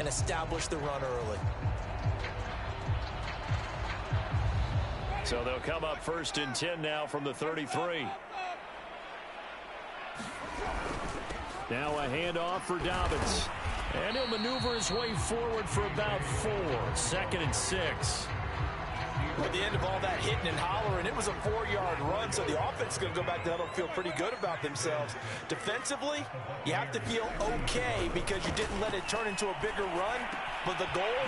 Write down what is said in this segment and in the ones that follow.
and establish the run early. So they'll come up 1st and 10 now from the 33. Now a handoff for Dobbins. And he'll maneuver his way forward for about 4. 2nd and 6. At the end of all that hitting and hollering, it was a 4-yard run, so the offense is going to go back to huddle and feel pretty good about themselves. Defensively, you have to feel okay because you didn't let it turn into a bigger run, but the goal,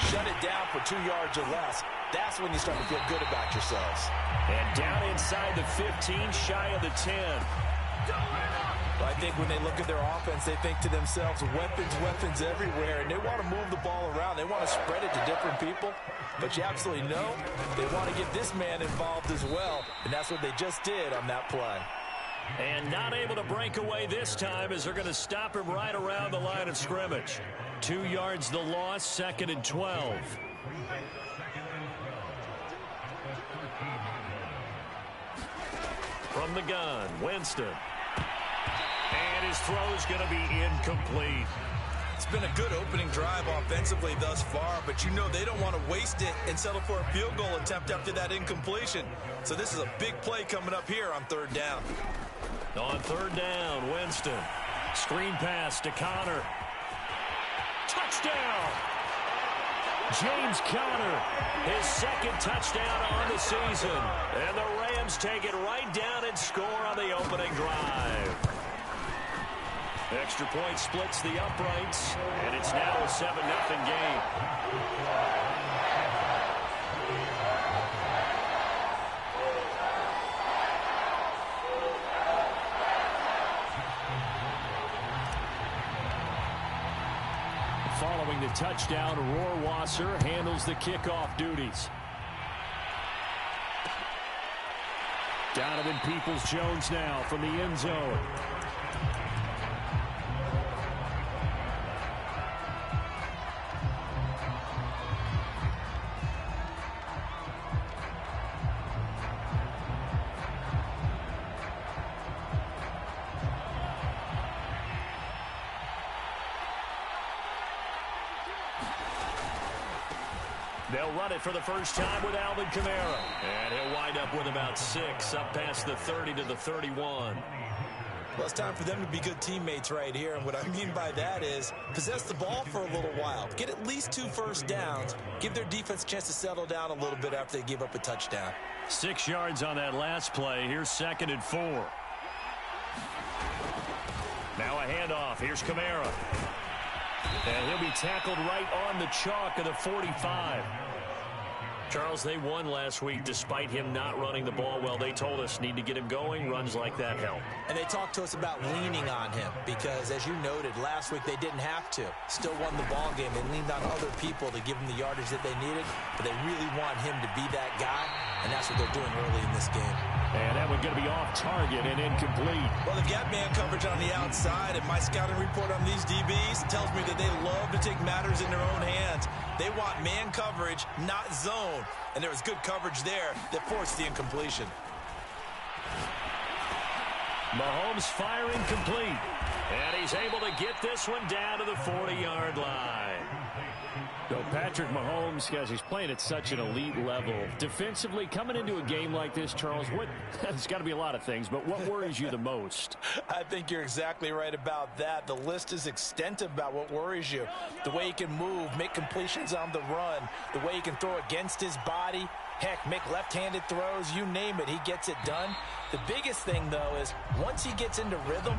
shut it down for 2 yards or less. That's when you start to feel good about yourselves. And down inside the 15, shy of the 10. I think when they look at their offense, they think to themselves, weapons, weapons everywhere, and they want to move the ball around. They want to spread it to different people, but you absolutely know they want to get this man involved as well, and that's what they just did on that play. And not able to break away this time as they're going to stop him right around the line of scrimmage. 2 yards the loss, 2nd and 12. From the gun, Winston. And his throw is going to be incomplete. It's been a good opening drive offensively thus far, but you know they don't want to waste it and settle for a field goal attempt after that incompletion. So this is a big play coming up here on 3rd down. On 3rd down, Winston. Screen pass to Connor. Touchdown! James Conner, his 2nd touchdown on the season. And the Rams take it right down and score on the opening drive. Extra point splits the uprights, and it's now a 7-0 game. Following the touchdown, Rohrwasser handles the kickoff duties. Donovan Peoples-Jones now from the end zone. They'll run it for the first time with Alvin Kamara. And he'll wind up with about 6, up past the 30 to the 31. Well, it's time for them to be good teammates right here. And what I mean by that is possess the ball for a little while. Get at least 2 first downs. Give their defense a chance to settle down a little bit after they give up a touchdown. 6 yards on that last play. Here's 2nd and 4. Now a handoff. Here's Kamara. And he'll be tackled right on the chalk of the 45. Charles, they won last week despite him not running the ball well. They told us need to get him going. Runs like that help. And they talked to us about leaning on him because, as you noted, last week they didn't have to. Still won the ball game. They leaned on other people to give him the yardage that they needed, but they really want him to be that guy, and that's what they're doing early in this game. And that one's going to be off target and incomplete. Well, they've got man coverage on the outside, and my scouting report on these DBs tells me that they love to take matters in their own hands. They want man coverage, not zone. And there was good coverage there that forced the incompletion. Mahomes firing complete. And he's able to get this one down to the 40-yard line. So Patrick Mahomes, guys, he's playing at such an elite level. Defensively, coming into a game like this, Charles, there's got to be a lot of things, but what worries you the most? I think you're exactly right about that. The list is extensive about what worries you. The way he can move, make completions on the run, the way he can throw against his body, heck, make left-handed throws, you name it, he gets it done. The biggest thing, though, is once he gets into rhythm,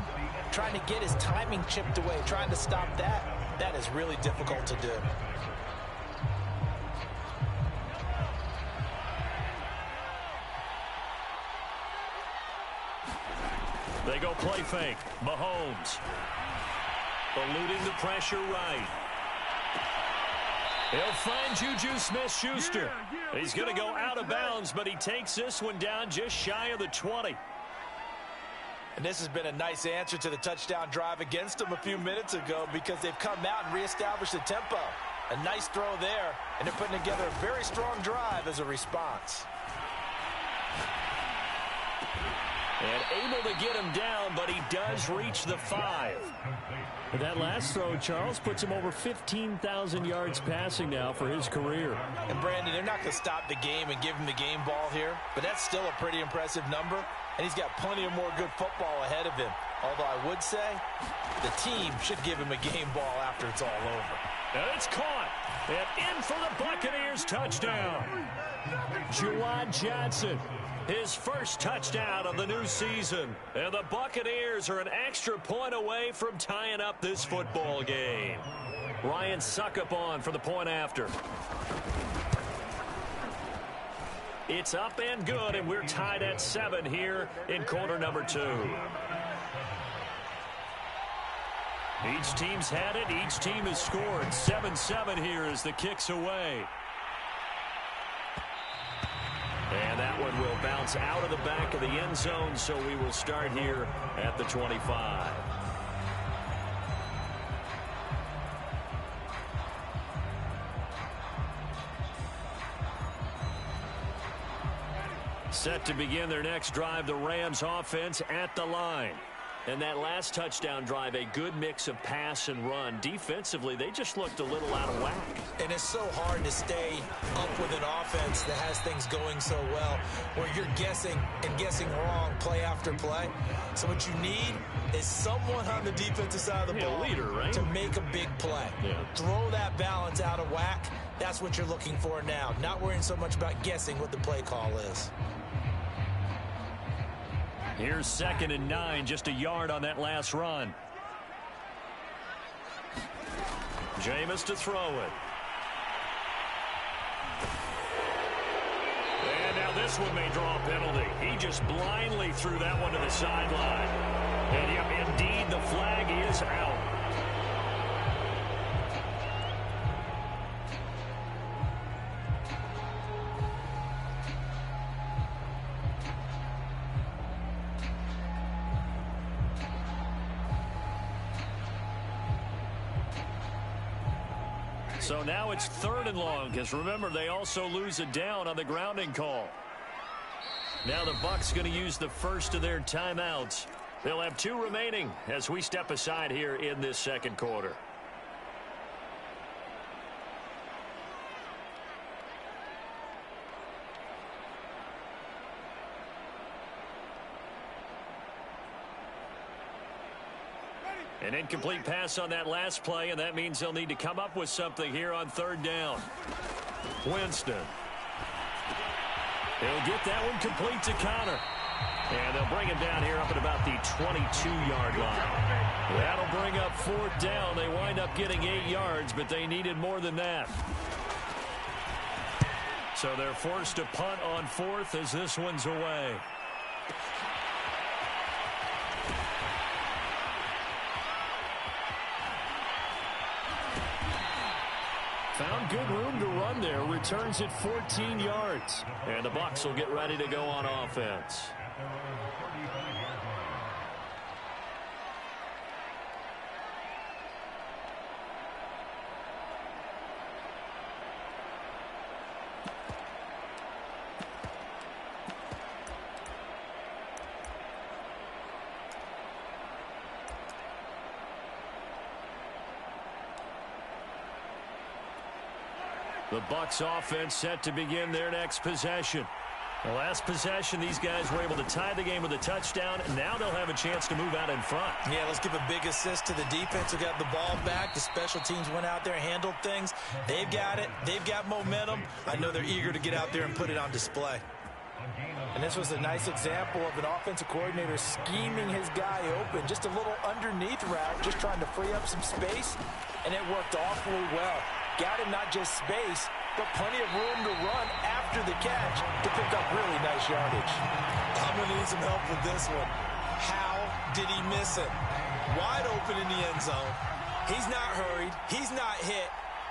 trying to get his timing chipped away, trying to stop that, that is really difficult to do. They go play fake. Mahomes eluding the pressure right. He'll find Juju Smith-Schuster. He's going to go out of bounds, but he takes this one down just shy of the 20. And this has been a nice answer to the touchdown drive against them a few minutes ago because they've come out and reestablished the tempo. A nice throw there, and they're putting together a very strong drive as a response. And able to get him down, but he does reach the 5. That last throw, Charles, puts him over 15,000 yards passing now for his career. And, Brandon, they're not going to stop the game and give him the game ball here, but that's still a pretty impressive number, and he's got plenty of more good football ahead of him. Although I would say the team should give him a game ball after it's all over. And it's caught. And in for the Buccaneers touchdown. Juwan Johnson, his first touchdown of the new season. And the Buccaneers are an extra point away from tying up this football game. Ryan Suckup on for the point after. It's up and good, and we're tied at 7 here in quarter number 2. Each team's had it. Each team has scored. 7-7 here as the kick's away. And that one will bounce out of the back of the end zone, so we will start here at the 25. Set to begin their next drive, the Rams offense at the line. And that last touchdown drive, a good mix of pass and run. Defensively, they just looked a little out of whack. And it's so hard to stay up with an offense that has things going so well, where you're guessing and guessing wrong play after play. So what you need is someone on the defensive side of the ball leader, right? to make a big play. Yeah. Throw that balance out of whack. That's what you're looking for now. Not worrying so much about guessing what the play call is. Here's 2nd and 9, just a yard on that last run. Jameis to throw it. And now this one may draw a penalty. He just blindly threw that one to the sideline. And yep, indeed, the flag is out. So now it's 3rd and long, because remember, they also lose it down on the grounding call. Now the Bucs going to use the first of their timeouts. They'll have 2 remaining as we step aside here in this second quarter. An incomplete pass on that last play, and that means they'll need to come up with something here on 3rd down. Winston. He'll get that one complete to Connor. And they'll bring him down here up at about the 22-yard line. That'll bring up 4th down. They wind up getting 8 yards, but they needed more than that. So they're forced to punt on 4th as this one's away. Found good room to run there. Returns it 14 yards. And the Bucs will get ready to go on offense. The Bucs offense set to begin their next possession. The last possession, these guys were able to tie the game with a touchdown, and now they'll have a chance to move out in front. Yeah, let's give a big assist to the defense who got the ball back. The special teams went out there and handled things. They've got it. They've got momentum. I know they're eager to get out there and put it on display. And this was a nice example of an offensive coordinator scheming his guy open. Just a little underneath route, just trying to free up some space, and it worked awfully well. Got him not just space, but plenty of room to run after the catch to pick up really nice yardage. I'm going to need some help with this one. How did he miss it? Wide open in the end zone. He's not hurried. He's not hit.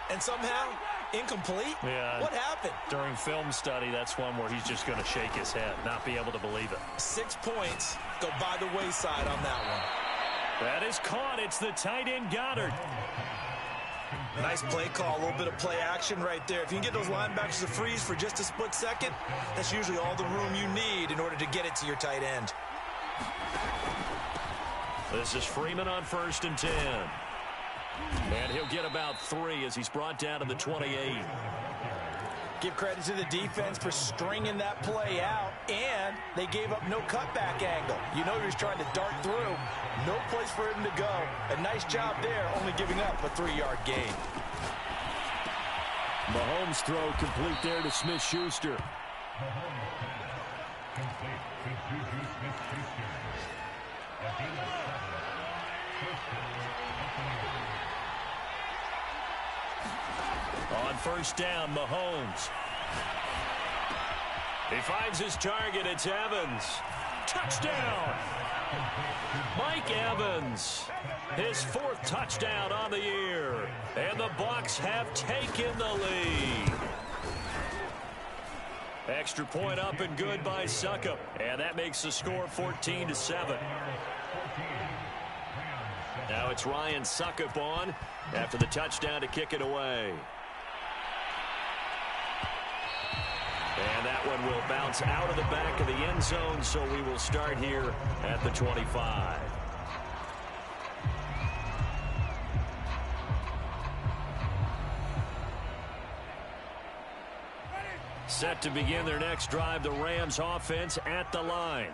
And somehow, incomplete? Yeah. What happened? During film study, that's one where he's just going to shake his head, not be able to believe it. 6 points go by the wayside on that one. That is caught. It's the tight end Goddard. Nice play call, a little bit of play action right there. If you can get those linebackers to freeze for just a split second, that's usually all the room you need in order to get it to your tight end. This is Freeman on 1st and 10. And he'll get about 3 as he's brought down to the 28. Give credit to the defense for stringing that play out, and they gave up no cutback angle. You know he was trying to dart through. No place for him to go. A nice job there, only giving up a 3-yard gain. Mahomes' throw complete there to Smith-Schuster. On 1st down, Mahomes. He finds his target. It's Evans. Touchdown! Mike Evans, his 4th touchdown on the year. And the Bucs have taken the lead. Extra point up and good by Succop. And that makes the score 14-7. Now it's Ryan Succop on after the touchdown to kick it away. And that one will bounce out of the back of the end zone, so we will start here at the 25. Set to begin their next drive, the Rams offense at the line.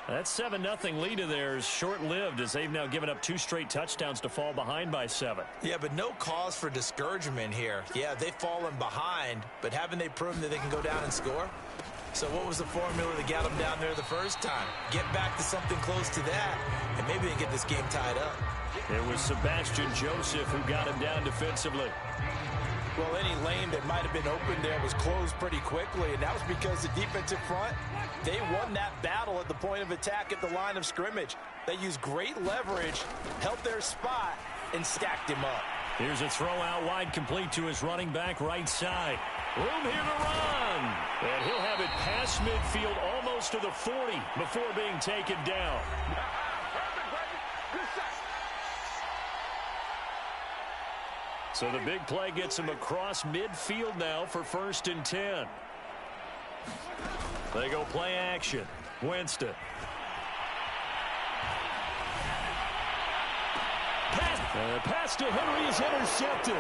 That 7-0 lead of theirs short-lived as they've now given up 2 straight touchdowns to fall behind by 7. Yeah, but no cause for discouragement here. Yeah, they've fallen behind, but haven't they proven that they can go down and score? So what was the formula that got them down there the first time? Get back to something close to that, and maybe they get this game tied up. It was Sebastian Joseph who got him down defensively. Well, any lane that might have been open there was closed pretty quickly, and that was because the defensive front, they won that battle at the point of attack at the line of scrimmage. They used great leverage, held their spot, and stacked him up. Here's a throw out wide complete to his running back right side. Room here to run. And he'll have it past midfield almost to the 40 before being taken down. So the big play gets him across midfield now for 1st and 10. They go play action. Winston. Pass to Henry is intercepted.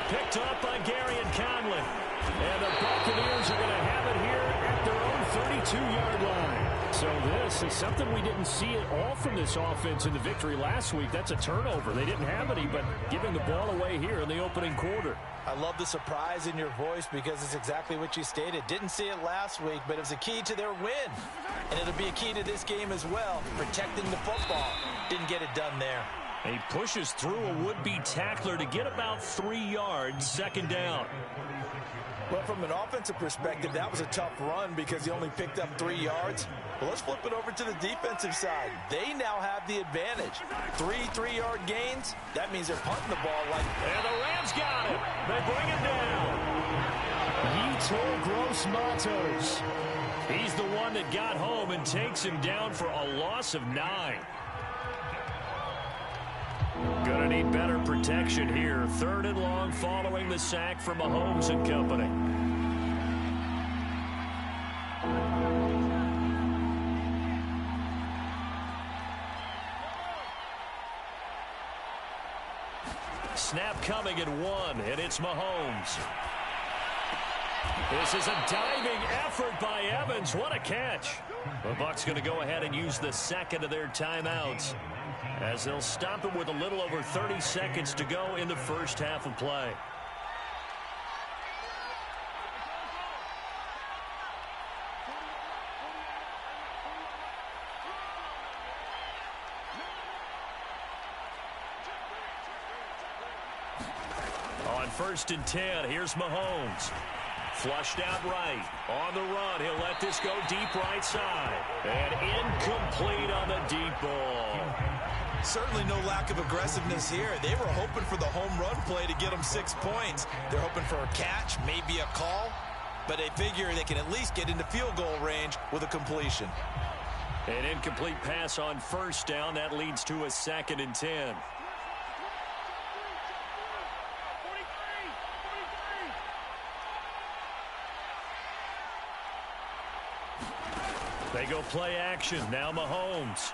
Picked up by Gary and Conley. And the Buccaneers are going to have it here at their own 32-yard line. So this is something we didn't see at all from this offense in the victory last week. That's a turnover. They didn't have any, but giving the ball away here in the opening quarter. I love the surprise in your voice because it's exactly what you stated. Didn't see it last week, but it was a key to their win. And it'll be a key to this game as well, protecting the football. Didn't get it done there. He pushes through a would-be tackler to get about 3 yards, 2nd down. Well, from an offensive perspective, that was a tough run because he only picked up 3 yards. Well, let's flip it over to the defensive side. They now have the advantage. 3 3-yard gains, that means they're punting the ball like... And the Rams got it. They bring it down. Yeee Gross Matos. He's the one that got home and takes him down for a loss of 9. Gonna need better protection here. 3rd and long following the sack from Mahomes and company. Snap coming at 1, and it's Mahomes. This is a diving effort by Evans. What a catch. The Bucs going to go ahead and use the 2nd of their timeouts, as they'll stop him with a little over 30 seconds to go in the first half of play. On 1st and 10, here's Mahomes. Flushed out right. On the run, he'll let this go deep right side. And incomplete on the deep ball. Certainly no lack of aggressiveness here. They were hoping for the home run play to get them 6 points. They're hoping for a catch, maybe a call, but they figure they can at least get into field goal range with a completion. An incomplete pass on 1st down. That leads to a 2nd and 10. They go play action. Now Mahomes.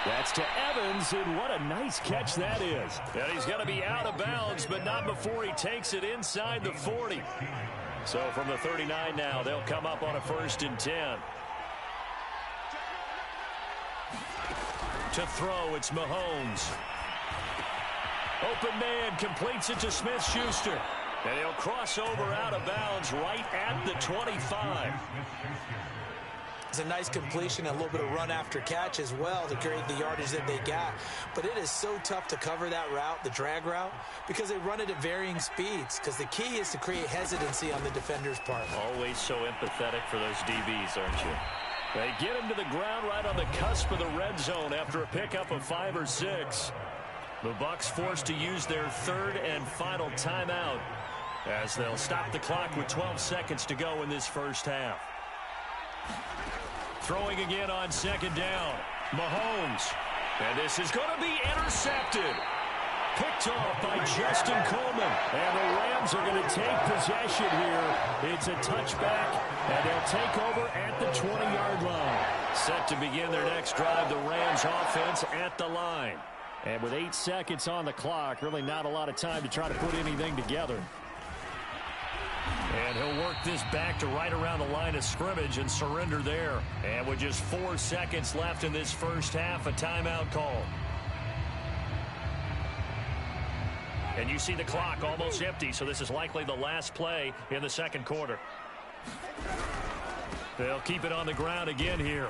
That's to Evans, and what a nice catch that is. And he's going to be out of bounds, but not before he takes it inside the 40. So from the 39 now, they'll come up on a 1st and 10. To throw, it's Mahomes. Open man completes it to Smith-Schuster. And he'll cross over out of bounds right at the 25. It's a nice completion, a little bit of run after catch as well to create the yardage that they got. But it is so tough to cover that route, the drag route, because they run it at varying speeds. Because the key is to create hesitancy on the defender's part. Always so empathetic for those DBs, aren't you? They get him to the ground right on the cusp of the red zone after a pickup of 5 or 6. The Bucs forced to use their 3rd and final timeout as they'll stop the clock with 12 seconds to go in this first half. Throwing again on 2nd down. Mahomes. And this is going to be intercepted. Picked off by Justin Coleman. And the Rams are going to take possession here. It's a touchback, and they'll take over at the 20-yard line. Set to begin their next drive, the Rams offense at the line. And with 8 seconds on the clock, really not a lot of time to try to put anything together. And he'll work this back to right around the line of scrimmage and surrender there. And with just 4 seconds left in this first half, a timeout call. And you see the clock almost empty, so this is likely the last play in the second quarter. They'll keep it on the ground again here.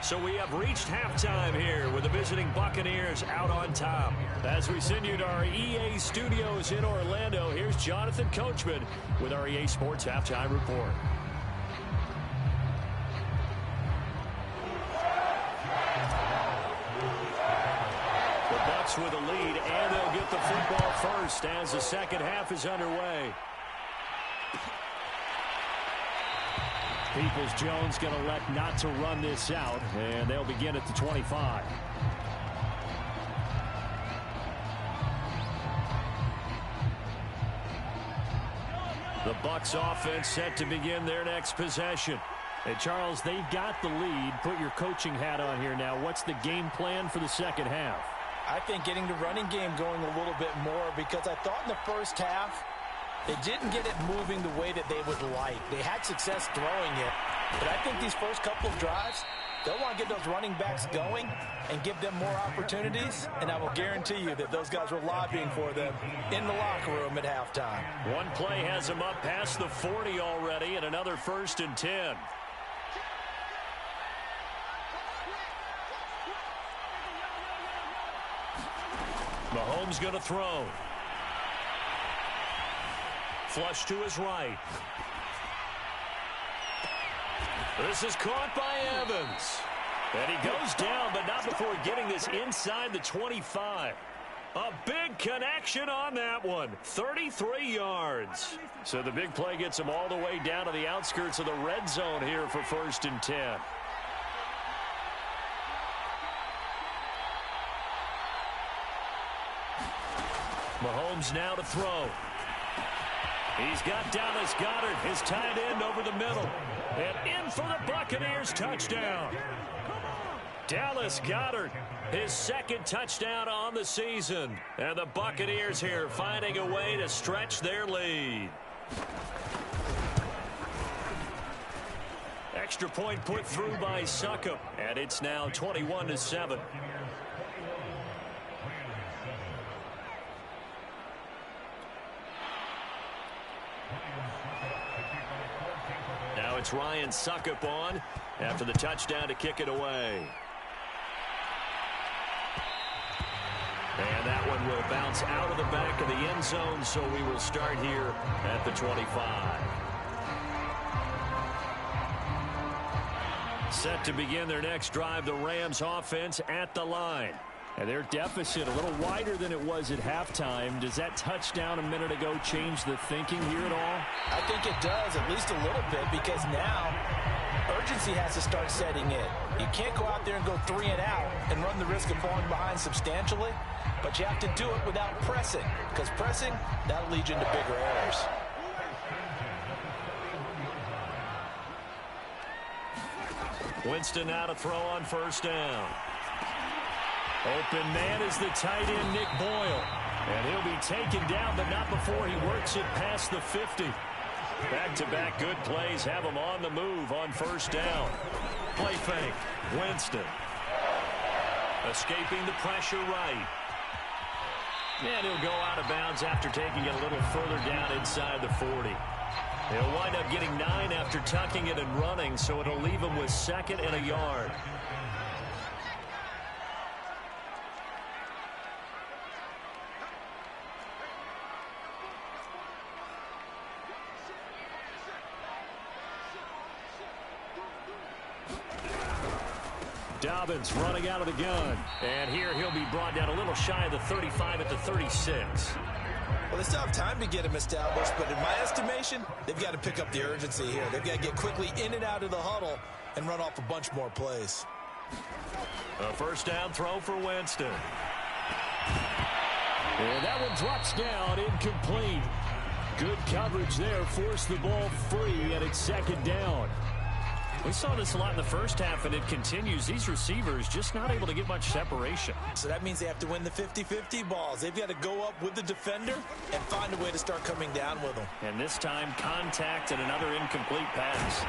So we have reached halftime here with the visiting Buccaneers out on top. As we send you to our EA studios in Orlando, here's Jonathan Coachman with our EA Sports Halftime Report. The Bucs with a lead, and they'll get the football first as the second half is underway. Peoples-Jones going to elect not to run this out, and they'll begin at the 25. The Bucs offense set to begin their next possession. Hey, Charles, they've got the lead. Put your coaching hat on here now. What's the game plan for the second half? I think getting the running game going a little bit more, because I thought in the first half they didn't get it moving the way that they would like. They had success throwing it, but I think these first couple of drives, they'll want to get those running backs going and give them more opportunities, and I will guarantee you that those guys were lobbying for them in the locker room at halftime. One play has them up past the 40 already, and another 1st and 10. Mahomes going to throw. Flush to his right. This is caught by Evans. And he goes down, but not before getting this inside the 25. A big connection on that one. 33 yards. So the big play gets him all the way down to the outskirts of the red zone here for 1st and 10. Mahomes now to throw. He's got Dallas Goedert, his tight end, over the middle. And in for the Buccaneers touchdown. Dallas Goedert, his 2nd touchdown on the season. And the Buccaneers here finding a way to stretch their lead. Extra point put through by Succop. And it's now 21-7. Now it's Ryan Succop on after the touchdown to kick it away. And that one will bounce out of the back of the end zone, so we will start here at the 25. Set to begin their next drive, the Rams offense at the line. And their deficit a little wider than it was at halftime. Does that touchdown a minute ago change the thinking here at all? I think it does, at least a little bit, because now urgency has to start setting in. You can't go out there and go 3 and out and run the risk of falling behind substantially, but you have to do it without pressing, because pressing, that'll lead you into bigger errors. Winston now to throw on first down. Open man is the tight end, Nick Boyle. And he'll be taken down, but not before he works it past the 50. Back-to-back good plays have him on the move on first down. Play fake. Winston. Escaping the pressure right. And he'll go out of bounds after taking it a little further down inside the 40. He'll wind up getting 9 after tucking it and running, so it'll leave him with 2nd and a yard. Dobbins running out of the gun. And here he'll be brought down a little shy of the 35 at the 36. Well, they still have time to get him established, but in my estimation, they've got to pick up the urgency here. They've got to get quickly in and out of the huddle and run off a bunch more plays. A first down throw for Winston. And that one drops down, incomplete. Good coverage there, forced the ball free, and it's 2nd down. We saw this a lot in the first half, and it continues. These receivers just not able to get much separation. So that means they have to win the 50-50 balls. They've got to go up with the defender and find a way to start coming down with them. And this time, contact and another incomplete pass.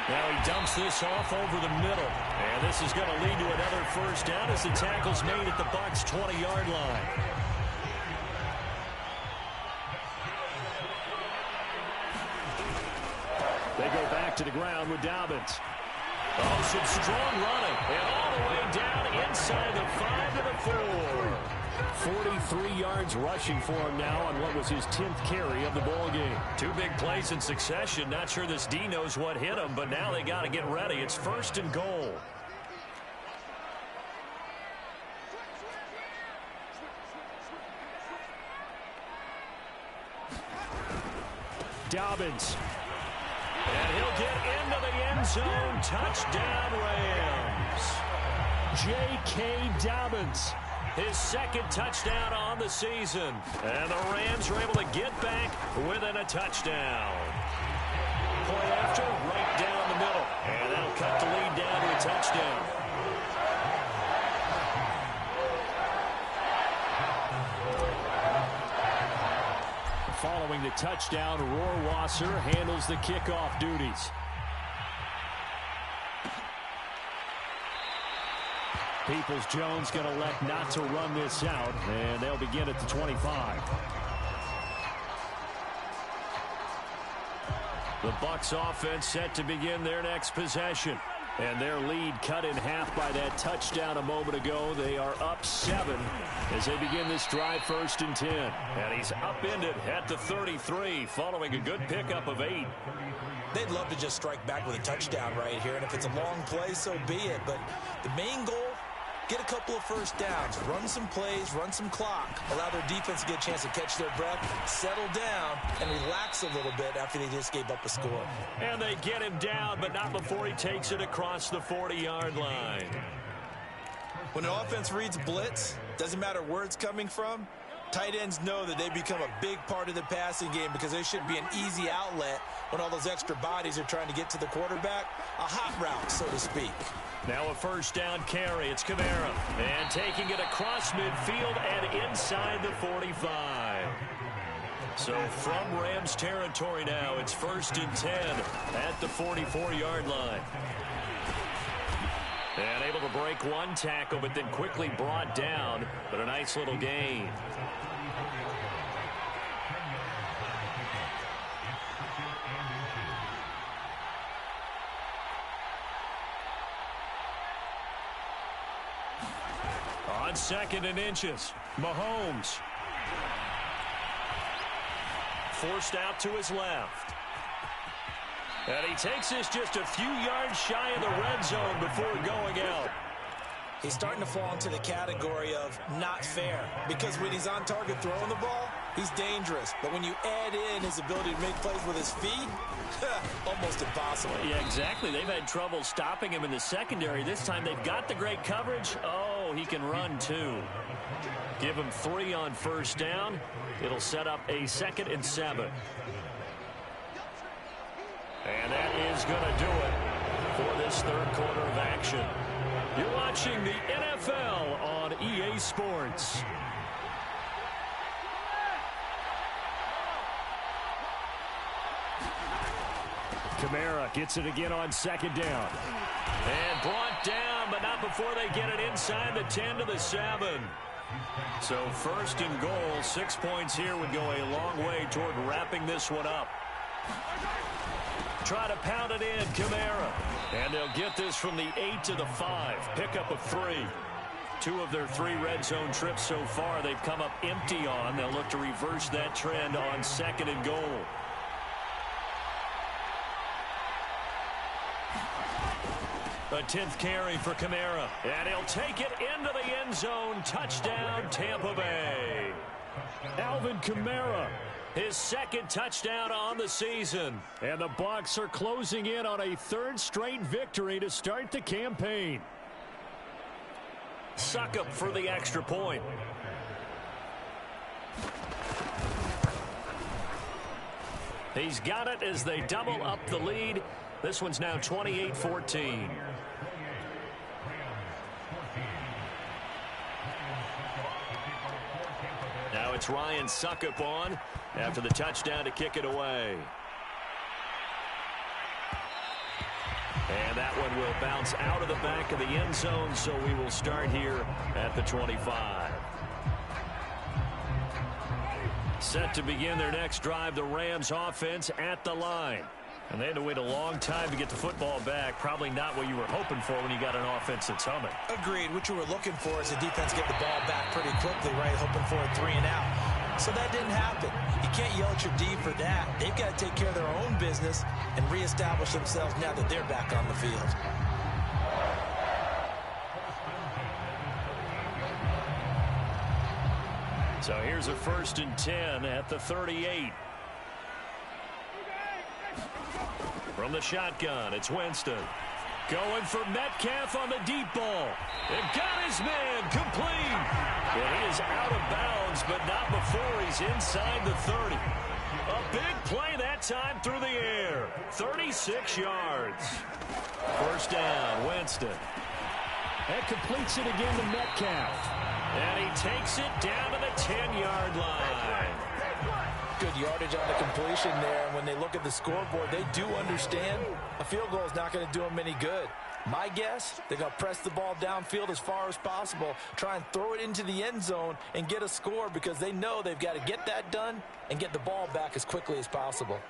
Now he dumps this off over the middle. And this is going to lead to another first down as the tackle's made at the Bucs' 20-yard line. They go back to the ground with Dobbins. Oh, some strong running. And all the way down inside the 5 to the 4. 43 yards rushing for him now on what was his 10th carry of the ball game. 2 big plays in succession. Not sure this D knows what hit him, but now they got to get ready. It's 1st and goal. Dobbins. And he'll get into the end zone. Touchdown, Rams. J.K. Dobbins, his 2nd touchdown on the season. And the Rams are able to get back within a touchdown. Point after, right down the middle. And that'll cut the lead down to a touchdown. Following the touchdown, Rohrwasser handles the kickoff duties. Peoples-Jones going to elect not to run this out, and they'll begin at the 25. The Bucs offense set to begin their next possession. And their lead cut in half by that touchdown a moment ago. They are up 7 as they begin this drive 1st and 10. And he's upended at the 33 following a good pickup of 8. They'd love to just strike back with a touchdown right here. And if it's a long play, so be it. But the main goal, get a couple of first downs, run some plays, run some clock, allow their defense to get a chance to catch their breath, settle down, and relax a little bit after they just gave up a score. And they get him down, but not before he takes it across the 40-yard line. When an offense reads blitz, doesn't matter where it's coming from, tight ends know that they become a big part of the passing game because they should be an easy outlet when all those extra bodies are trying to get to the quarterback. A hot route, so to speak. Now a first down carry. It's Kamara. And taking it across midfield and inside the 45. So from Rams territory now, it's 1st and 10 at the 44-yard line. And able to break one tackle, but then quickly brought down. But a nice little gain. On 2nd and inches, Mahomes. Forced out to his left. And he takes this just a few yards shy of the red zone before going out. He's starting to fall into the category of not fair because when he's on target throwing the ball, he's dangerous. But when you add in his ability to make plays with his feet, almost impossible. Yeah, exactly. They've had trouble stopping him in the secondary. This time they've got the great coverage. Oh, he can run too. Give him 3 on first down. It'll set up a 2nd and 7. And that is going to do it for this third quarter of action. You're watching the NFL on EA Sports. Kamara gets it again on second down. And brought down, but not before they get it inside the 10 to the 7. So first and goal, 6 points here would go a long way toward wrapping this one up. Try to pound it in, Kamara. And they'll get this from the 8 to the 5. Pickup of 3. 2 of their 3 red zone trips so far they've come up empty on. They'll look to reverse that trend on second and goal. A 10th carry for Kamara. And he'll take it into the end zone. Touchdown, Tampa Bay. Alvin Kamara, his second touchdown on the season. And the Bucs are closing in on a 3rd straight victory to start the campaign. Suckup for the extra point. He's got it as they double up the lead. This one's now 28-14. Now it's Ryan Suckup on after the touchdown to kick it away. And that one will bounce out of the back of the end zone, so we will start here at the 25. Set to begin their next drive, the Rams offense at the line. And they had to wait a long time to get the football back. Probably not what you were hoping for when you got an offense that's humming. Agreed. What you were looking for is the defense get the ball back pretty quickly, right? Hoping for a 3 and out. So that didn't happen. You can't yell at your D for that. They've got to take care of their own business and reestablish themselves now that they're back on the field. So here's a 1st and 10 at the 38. From the shotgun, it's Winston. Going for Metcalf on the deep ball. And got his man complete. And he is out of bounds, but not before he's inside the 30. A big play that time through the air. 36 yards. First down, Winston. That completes it again to Metcalf. And he takes it down to the 10-yard line. Good yardage on the completion there, and when they look at the scoreboard, they do understand a field goal is not going to do them any good. My guess, they're going to press the ball downfield as far as possible, try and throw it into the end zone and get a score because they know they've got to get that done and get the ball back as quickly as possible.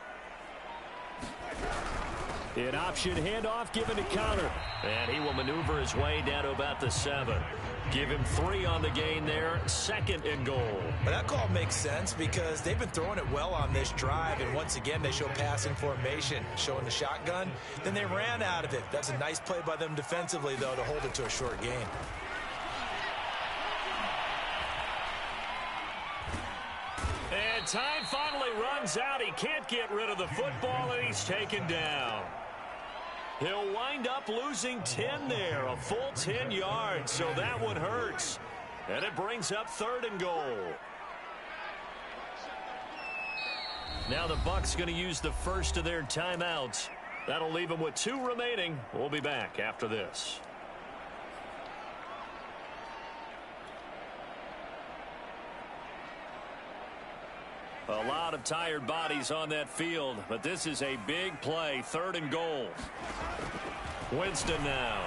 An option handoff given to Conner. And he will maneuver his way down to about the 7. Give him 3 on the gain there. 2nd and goal. But that call makes sense because they've been throwing it well on this drive. And once again, they show passing formation, showing the shotgun. Then they ran out of it. That's a nice play by them defensively, though, to hold it to a short gain. And time finally runs out. He can't get rid of the football, and he's taken down. He'll wind up losing 10 there, a full 10 yards, so that one hurts. And it brings up 3rd and goal. Now the Bucs going to use the first of their timeouts. That'll leave them with 2 remaining. We'll be back after this. A lot of tired bodies on that field, but this is a big play. 3rd and goal. Winston now.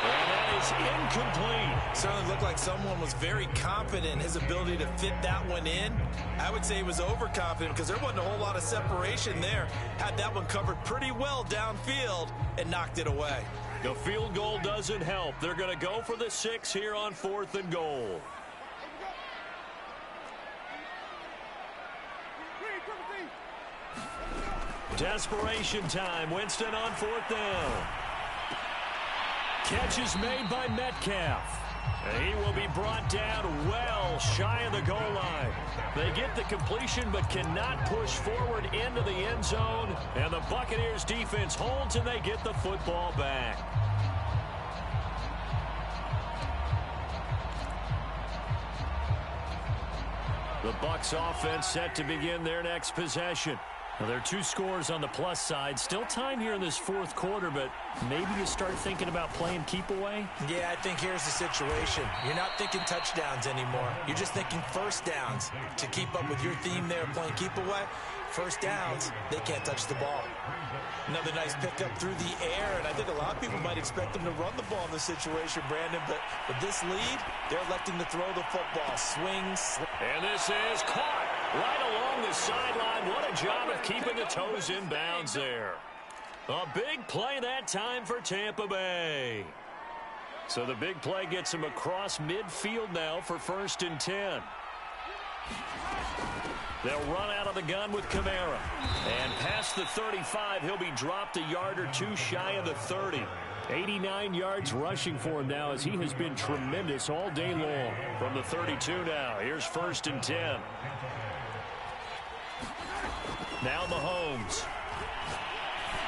And that is incomplete. Certainly looked like someone was very confident in his ability to fit that one in. I would say he was overconfident because there wasn't a whole lot of separation there. Had that one covered pretty well downfield and knocked it away. The field goal doesn't help. They're going to go for the 6 here on 4th and goal. Desperation time. Winston on 4th down. Catch is made by Metcalf. And he will be brought down well shy of the goal line. They get the completion but cannot push forward into the end zone. And the Buccaneers defense holds and they get the football back. The Bucs offense set to begin their next possession. Well, there are 2 scores on the plus side. Still time here in this fourth quarter, but maybe you start thinking about playing keep away? Yeah, I think here's the situation. You're not thinking touchdowns anymore. You're just thinking first downs. To keep up with your theme there, playing keep away, first downs, they can't touch the ball. Another nice pickup through the air, and I think a lot of people might expect them to run the ball in this situation, Brandon, but with this lead, they're electing to throw the football. Swings. And this is caught right along the sideline. What a job of keeping the toes in bounds there. A big play that time for Tampa Bay. So the big play gets him across midfield now for 1st and 10. They'll run out of the gun with Kamara. And past the 35, he'll be dropped a yard or 2 shy of the 30. 89 yards rushing for him now as he has been tremendous all day long. From the 32 now, here's 1st and 10. Now Mahomes.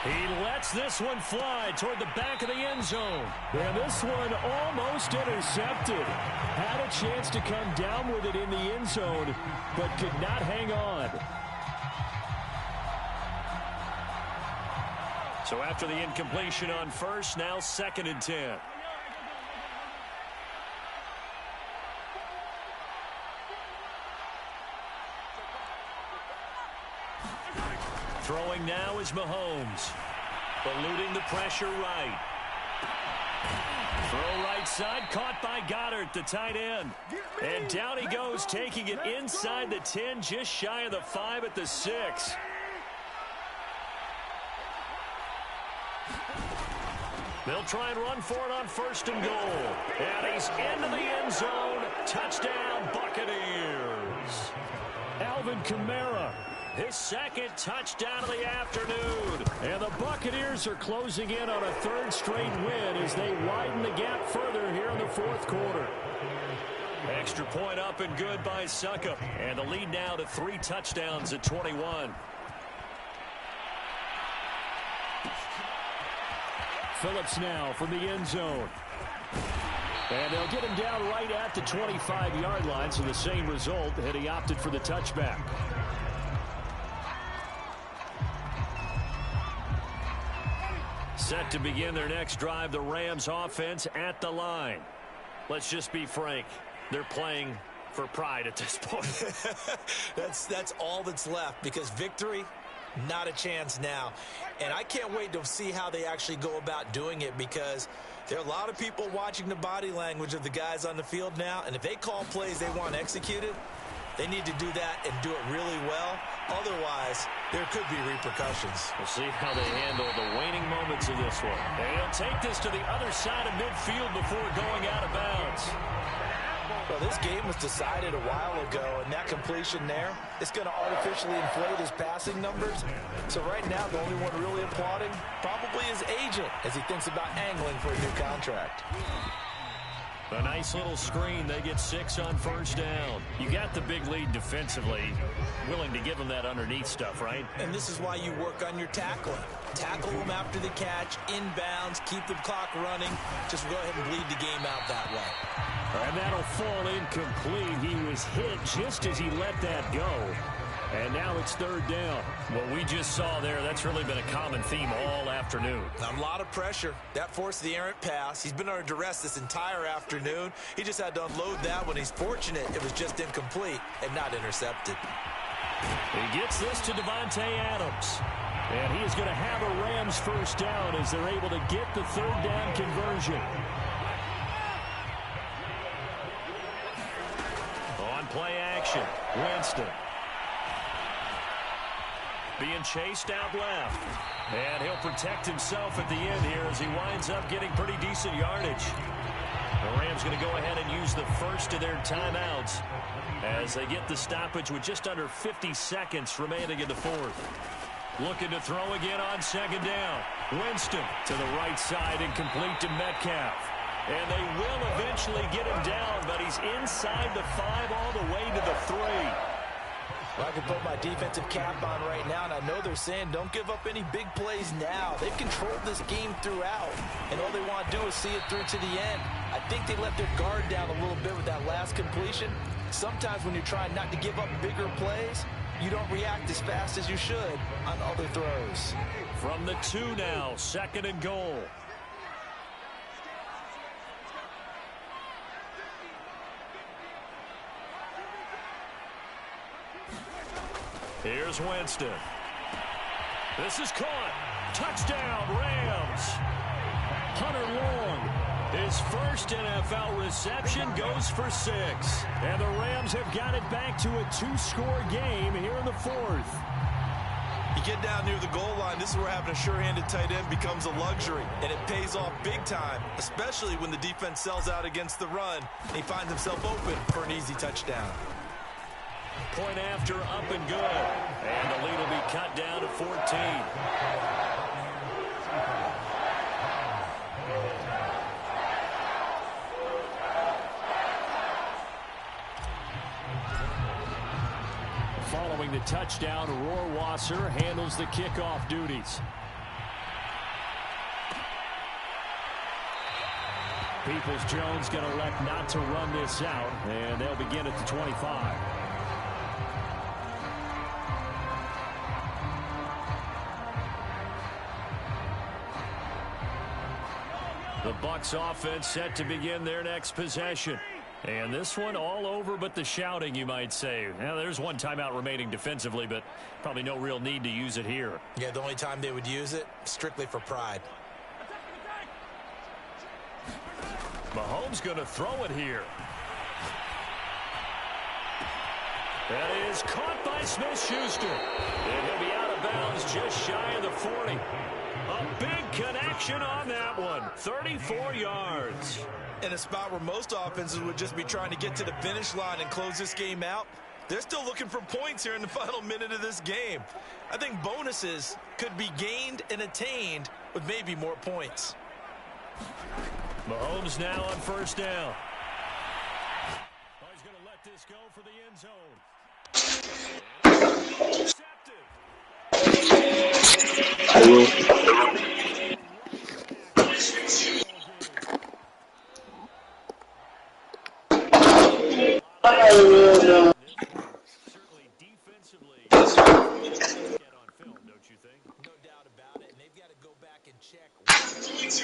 He lets this one fly toward the back of the end zone. And this one almost intercepted. Had a chance to come down with it in the end zone, but could not hang on. So after the incompletion on first, now 2nd and 10. Throwing now is Mahomes. Eluding the pressure right. Throw right side, caught by Goddard, the tight end. And down he goes, taking it inside the 10, just shy of the 5 at the 6. They'll try and run for it on 1st and goal. And he's into the end zone. Touchdown, Buccaneers. Alvin Kamara. His 2nd touchdown of the afternoon. And the Buccaneers are closing in on a 3rd straight win as they widen the gap further here in the 4th quarter. Extra point up and good by Suckup. And the lead now to 3 touchdowns at 21. Phillips now from the end zone. And they'll get him down right at the 25-yard line, so the same result had he opted for the touchback. Set to begin their next drive, the Rams offense at the line. Let's just be frank. They're playing for pride at this point. That's all that's left, because victory, not a chance now. And I can't wait to see how they actually go about doing it, because there are a lot of people watching the body language of the guys on the field now, and if they call plays they want executed, they need to do that and do it really well. Otherwise, there could be repercussions. We'll see how they handle the waning moments of this one. And he'll take this to the other side of midfield before going out of bounds. Well, this game was decided a while ago, and that completion there is going to artificially inflate his passing numbers. So right now, the only one really applauding probably his agent as he thinks about angling for a new contract. A nice little screen. They get 6 on 1st down. You got the big lead defensively. Willing to give them that underneath stuff, right? And this is why you work on your tackling. Tackle them after the catch, inbounds, keep the clock running. Just go ahead and bleed the game out that way. And that'll fall incomplete. He was hit just as he let that go. And now it's 3rd down. What we just saw there, that's really been a common theme all afternoon. A lot of pressure. That forced the errant pass. He's been under duress this entire afternoon. He just had to unload that one. He's fortunate it was just incomplete and not intercepted. He gets this to Devontae Adams. And he is going to have a Rams 1st down as they're able to get the 3rd down conversion. On play action, Winston. Being chased out left. And he'll protect himself at the end here as he winds up getting pretty decent yardage. The Rams going to go ahead and use the first of their timeouts as they get the stoppage with just under 50 seconds remaining in the 4th. Looking to throw again on 2nd down. Winston to the right side, incomplete to Metcalf. And they will eventually get him down, but he's inside the 5 all the way to the 3. Well, I can put my defensive cap on right now, and I know they're saying don't give up any big plays now. They've controlled this game throughout, and all they want to do is see it through to the end. I think they let their guard down a little bit with that last completion. Sometimes when you're trying not to give up bigger plays, you don't react as fast as you should on other throws. From the 2 now, 2nd and goal. Here's Winston. This is caught. Touchdown, Rams. Hunter Long. His first NFL reception goes for 6. And the Rams have got it back to a 2-score game here in the 4th. You get down near the goal line, this is where having a sure-handed tight end becomes a luxury. And it pays off big time, especially when the defense sells out against the run. And he finds himself open for an easy touchdown. Point after, up and good. And the lead will be cut down to 14. Following the touchdown, Rohrwasser handles the kickoff duties. Peoples-Jones going to elect not to run this out, and they'll begin at the 25. The Bucs offense set to begin their next possession. And this one all over but the shouting, you might say. Now, there's one timeout remaining defensively, but probably no real need to use it here. Yeah, the only time they would use it, strictly for pride. Mahomes going to throw it here. That is caught by Smith-Schuster. And he'll be out of bounds just shy of the 40. A big connection on that one. 34 yards. In a spot where most offenses would just be trying to get to the finish line and close this game out, they're still looking for points here in the final minute of this game. I think bonuses could be gained and attained with maybe more points. Mahomes now on 1st down. Oh, he's going to let this go for the end zone. Certainly defensively, get on film, don't you think? No doubt about it, and they've got to go back and check what they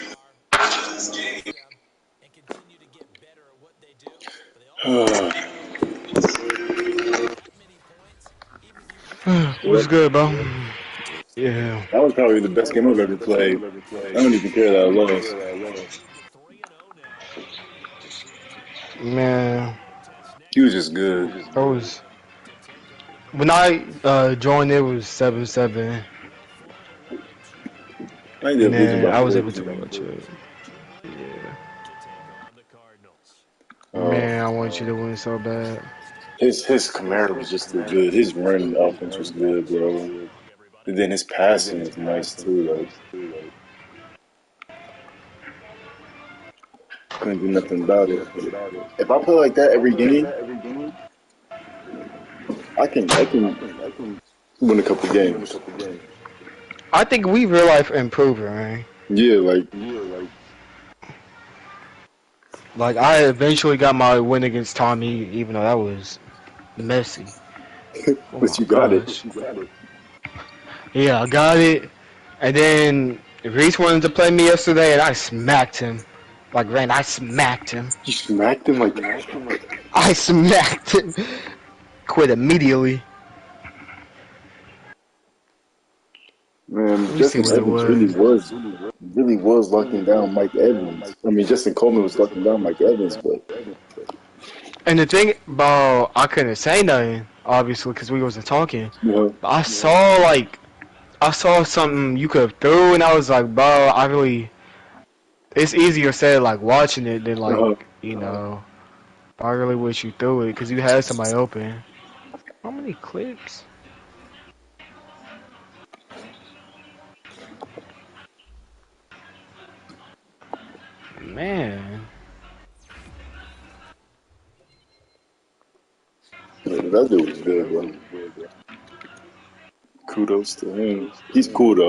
are and continue to get better at what they do. What's good, bro? Yeah. That was probably the best game I've ever played. I don't even care that I lost. Man. He was just good. When I joined, it was 7-7. I was able to watch it. Yeah. Man, I want you to win so bad. His command was just too good. His running offense was good, bro. And then his passing was nice too, though. Couldn't do nothing about it. If I play like that every game, I can win a couple games. I think we real life improving, right? Yeah, like I eventually got my win against Tommy, even though that was messy. But you got it. Yeah, I got it. And then Reese wanted to play me yesterday, and I smacked him. Like, Rand, I smacked him. You smacked him like I smacked him. Quit immediately. Man, Justin Evans really was locking down Mike Evans. I mean, Justin Coleman was locking down Mike Evans, but. And the thing about, I couldn't say nothing, obviously, because we wasn't talking. Yeah. But I saw something you could have threw, and I was like, bro, it's easier said like watching it than like, you know, I really wish you threw it, because you had somebody open. How many clips? Man. Yeah, that dude was good, bro. Kudos to him. He's cool, though.